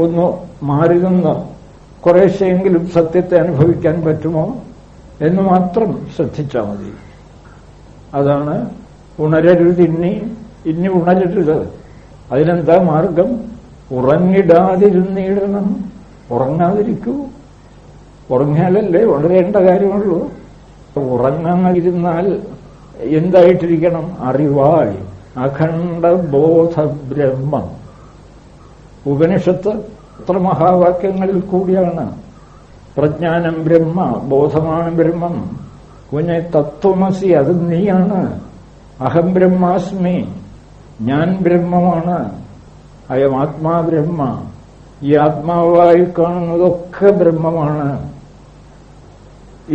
ഒന്ന് മാറി നിന്ന് കുറേശ്ശെയെങ്കിലും സത്യത്തെ അനുഭവിക്കാൻ പറ്റുമോ എന്ന് മാത്രം ശ്രദ്ധിച്ചാൽ മതി. അതാണ് ഉണരരുത്, ഇനി ഉണരരുത്. അതിനെന്താ മാർഗം? ഉറങ്ങിടാതിരുന്നിടണം. ഉറങ്ങാതിരിക്കൂ. ഉറങ്ങിയാലല്ലേ ഉണരേണ്ട കാര്യമുള്ളൂ. ഉറങ്ങാതിരുന്നാൽ എന്തായിട്ടിരിക്കണം? അറിവായി അഖണ്ഡ ബോധ ബ്രഹ്മം. ഉപനിഷത്ത് എത്ര മഹാവാക്യങ്ങളിൽ കൂടിയാണ് പ്രജ്ഞാനം ബ്രഹ്മ, ബോധമാണ് ബ്രഹ്മം. കുഞ്ഞെ തത്വമസി, അത് നീയാണ്. അഹം ബ്രഹ്മാസ്മി, ഞാൻ ബ്രഹ്മമാണ്. അയം ആത്മാ ബ്രഹ്മ, ഈ ആത്മാവായി കാണുന്നതൊക്കെ ബ്രഹ്മമാണ്.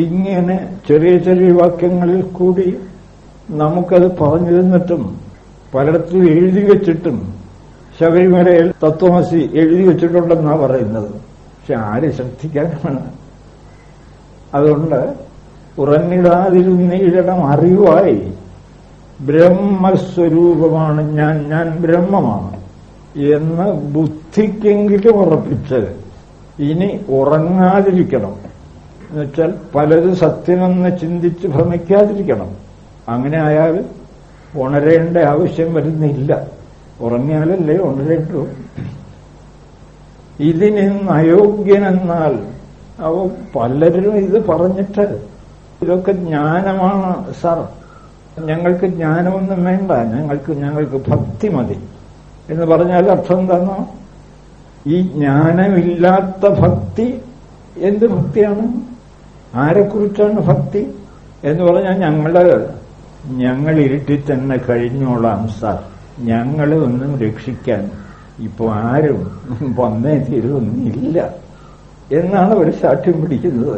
ഇങ്ങനെ ചെറിയ ചെറിയ വാക്യങ്ങളിൽ കൂടി നമുക്കത് പറഞ്ഞു തന്നിട്ടും പലയിടത്തും എഴുതി വെച്ചിട്ടും ശബരിമലയിൽ തത്വമസി എഴുതി വെച്ചിട്ടുണ്ടെന്നാ പറയുന്നത്. പക്ഷെ ആര് ശ്രദ്ധിക്കാനാണ്? അതുകൊണ്ട് ഉറങ്ങിടാതിരുന്നിടണം. അറിവായി ബ്രഹ്മസ്വരൂപമാണ് ഞാൻ ബ്രഹ്മമാണ് എന്ന് ബുദ്ധിക്കെങ്കിലും ഉറപ്പിച്ച് ഇനി ഉറങ്ങാതിരിക്കണം. എന്നുവെച്ചാൽ പലത് സത്യമെന്ന് ചിന്തിച്ച് ഭ്രമിക്കാതിരിക്കണം. അങ്ങനെ ആയാൽ ഉണരേണ്ട ആവശ്യം വരുന്നില്ല. ഉറങ്ങിയാലല്ലേ ഉണരേണ്ടു. ഇതിന് അയോഗ്യനെന്നാൽ പലരും ഇത് പറഞ്ഞിട്ട് ഇതൊക്കെ ജ്ഞാനമാണ് സാർ, ഞങ്ങൾക്ക് ജ്ഞാനമൊന്നും വേണ്ട, ഞങ്ങൾക്ക് ഭക്തി മതി എന്ന് പറഞ്ഞാൽ അർത്ഥം എന്താണോ? ഈ ജ്ഞാനമില്ലാത്ത ഭക്തി എന്ത് ഭക്തിയാണ്? ആരെക്കുറിച്ചാണ് ഭക്തി എന്ന് പറഞ്ഞാൽ ഞങ്ങൾ ഇരുട്ടിൽ തന്നെ കഴിഞ്ഞോളാം സാർ, ഞങ്ങളെ ഒന്നും രക്ഷിക്കാൻ ഇപ്പൊ ആരും വന്നേ തീരുന്നില്ല എന്നാണ് അവർ സാക്ഷ്യം പിടിക്കുന്നത്.